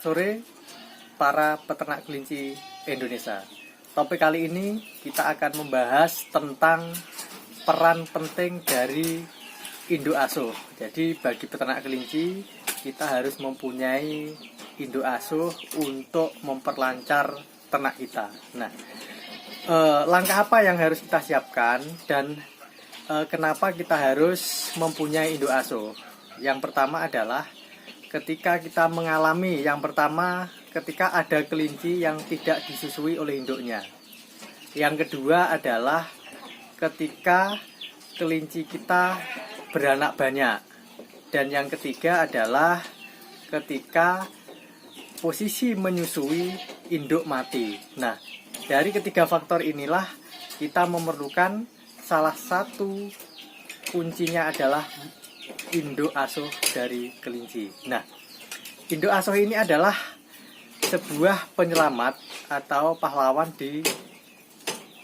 Selamat sore para peternak kelinci Indonesia. Topik kali ini kita akan membahas tentang peran penting dari induk asuh. Jadi bagi peternak kelinci kita harus mempunyai induk asuh untuk memperlancar ternak kita. Nah, langkah apa yang harus kita siapkan dan kenapa kita harus mempunyai induk asuh? Yang pertama adalah ketika kita mengalami, ketika ada kelinci yang tidak disusui oleh induknya. Yang kedua adalah ketika kelinci kita beranak banyak. Dan yang ketiga adalah ketika posisi menyusui induk mati. Nah, dari ketiga faktor inilah kita memerlukan salah satu kuncinya adalah induk asuh dari kelinci. Nah, induk asuh ini adalah sebuah penyelamat atau pahlawan di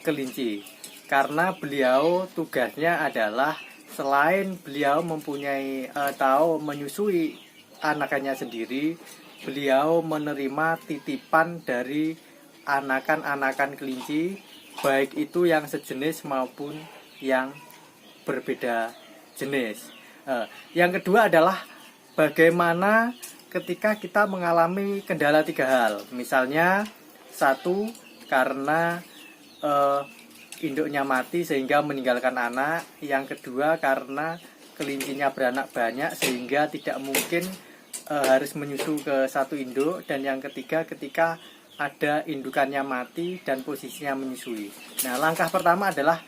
kelinci. Karena beliau tugasnya adalah selain beliau mempunyai atau menyusui anakannya sendiri, beliau menerima titipan dari anakan-anakan kelinci, baik itu yang sejenis maupun yang berbeda jenis. Yang kedua adalah bagaimana ketika kita mengalami kendala 3 hal. Misalnya, 1, karena induknya mati sehingga meninggalkan anak. Yang kedua, karena kelincinya beranak banyak sehingga tidak mungkin harus menyusu ke satu induk. Dan yang ketiga, ketika ada indukannya mati dan posisinya menyusui. Nah, langkah pertama adalah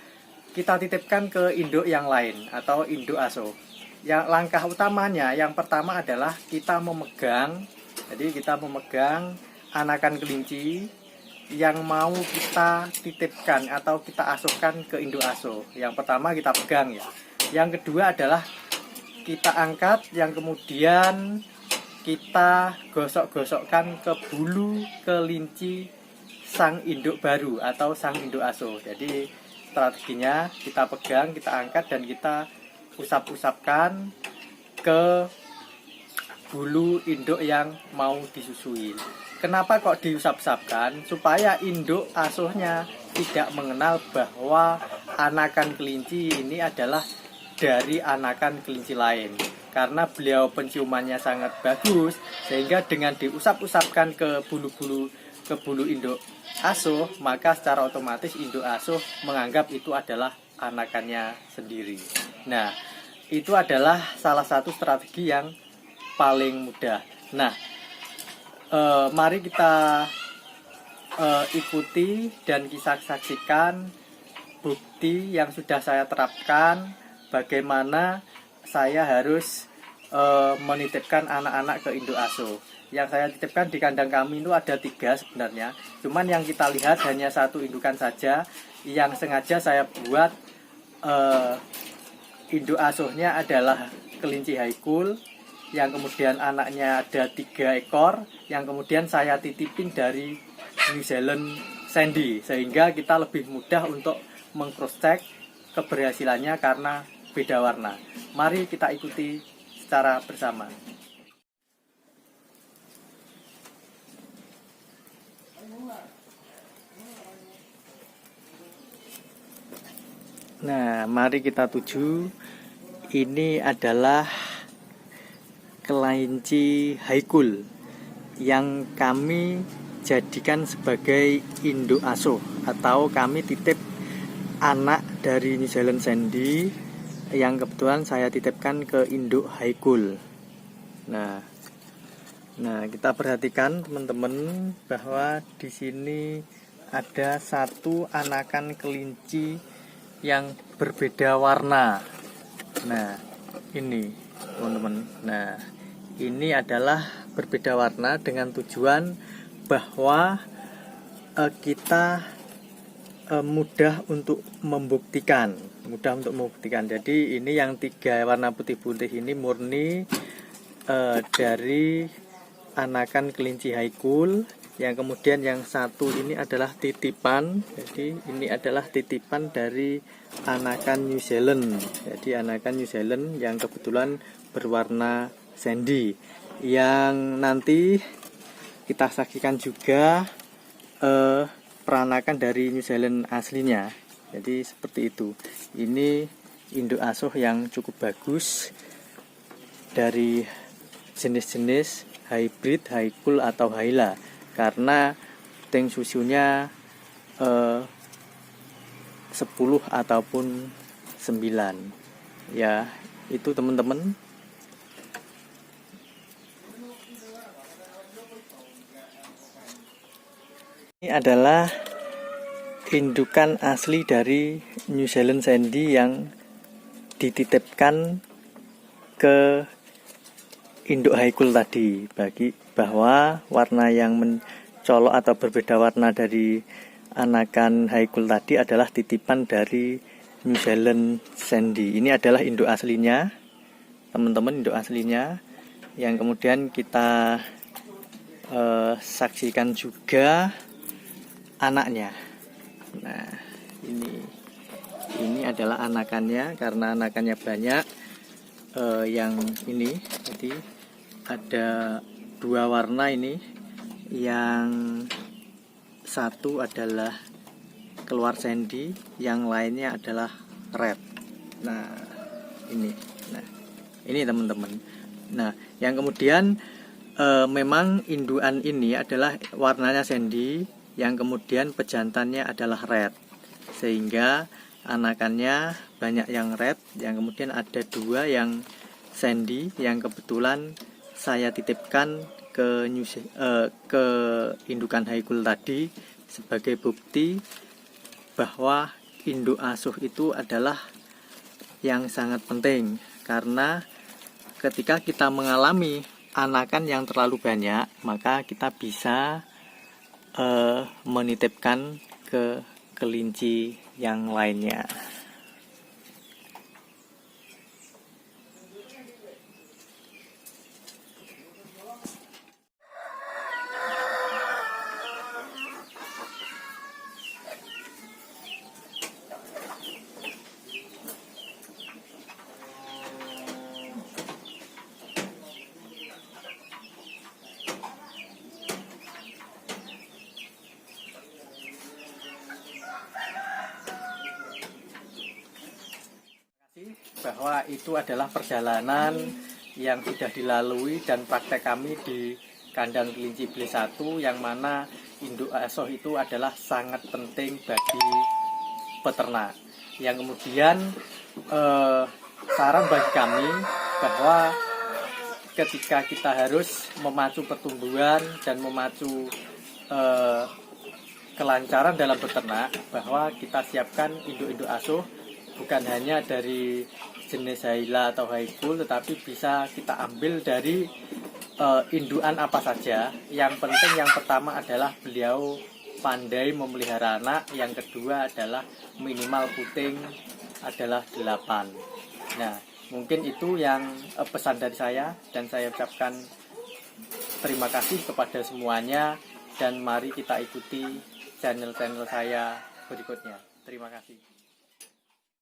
kita titipkan ke induk yang lain atau induk asuh. Yang langkah utamanya yang pertama adalah kita memegang. Jadi kita memegang anakan kelinci yang mau kita titipkan atau kita asuhkan ke induk asuh. Yang pertama kita pegang ya. Yang kedua adalah kita angkat, yang kemudian kita gosok-gosokkan ke bulu kelinci sang induk baru atau sang induk asuh. Jadi strateginya kita pegang, kita angkat dan kita usap-usapkan ke bulu induk yang mau disusui. Kenapa kok diusap-usapkan? Supaya induk asuhnya tidak mengenal bahwa anakan kelinci ini adalah dari anakan kelinci lain. Karena beliau penciumannya sangat bagus, sehingga dengan diusap-usapkan ke bulu induk asuh, maka secara otomatis induk asuh menganggap itu adalah anakannya sendiri. Nah, itu adalah salah satu strategi yang paling mudah. Nah, mari kita ikuti dan kita saksikan bukti yang sudah saya terapkan, bagaimana saya harus menitipkan anak-anak ke induk asuh. Yang saya titipkan di kandang kami itu ada 3 sebenarnya, cuman yang kita lihat hanya 1 indukan saja, yang sengaja saya buat induk asuhnya adalah kelinci haikul, yang kemudian anaknya ada 3 ekor, yang kemudian saya titipin dari New Zealand Sandy, sehingga kita lebih mudah untuk meng-cross check keberhasilannya karena beda warna. Mari kita ikuti secara bersama. Nah, mari kita tuju. Ini adalah kelinci haikul yang kami jadikan sebagai induk asuh atau kami titip anak dari New Zealand Sandy yang kebetulan saya titipkan ke induk haikul. Nah, kita perhatikan teman-teman bahwa di sini ada 1 anakan kelinci yang berbeda warna. Nah, ini teman-teman. Nah, ini adalah berbeda warna dengan tujuan bahwa kita mudah untuk membuktikan. Jadi ini yang 3 warna putih-putih ini murni dari anakan kelinci haikul. Yang kemudian yang 1 ini adalah titipan. Jadi ini adalah titipan dari anakan New Zealand. Jadi anakan New Zealand yang kebetulan berwarna sandy. Yang nanti kita saksikan juga peranakan dari New Zealand aslinya. Jadi seperti itu. Ini induk asuh yang cukup bagus dari jenis-jenis hybrid, haikul atau haila, karena tank susunya 10 ataupun 9 ya. Itu teman-teman. Ini adalah indukan asli dari New Zealand Sandy yang dititipkan ke induk haikul tadi, bagi bahwa warna yang mencolok atau berbeda warna dari anakan haikul tadi adalah titipan dari New Zealand Sandy. Ini adalah induk aslinya, teman-teman, induk aslinya yang kemudian kita saksikan juga anaknya. Nah, ini adalah anakannya, karena anakannya banyak. Yang ini jadi ada 2 warna ini. Yang satu adalah keluar sandy, yang lainnya adalah red. Nah, ini teman-teman. Nah, yang kemudian memang induan ini adalah warnanya sandy, yang kemudian pejantannya adalah red, sehingga anakannya banyak yang red, yang kemudian ada 2 yang sandy, yang kebetulan saya titipkan ke indukan haikul tadi sebagai bukti bahwa induk asuh itu adalah yang sangat penting, karena ketika kita mengalami anakan yang terlalu banyak, maka kita bisa menitipkan ke kelinci yang lainnya. Bahwa itu adalah perjalanan yang sudah dilalui dan praktek kami di kandang kelinci B1, yang mana induk asuh itu adalah sangat penting bagi peternak. Yang kemudian saran bagi kami bahwa ketika kita harus memacu pertumbuhan dan memacu kelancaran dalam beternak, bahwa kita siapkan induk-induk asuh bukan hanya dari jenis haila atau haikul, tetapi bisa kita ambil dari induan apa saja. Yang penting, yang pertama adalah beliau pandai memelihara anak, yang kedua adalah minimal puting adalah 8. Nah, mungkin itu yang pesan dari saya, dan saya ucapkan terima kasih kepada semuanya, dan mari kita ikuti channel-channel saya berikutnya. Terima kasih.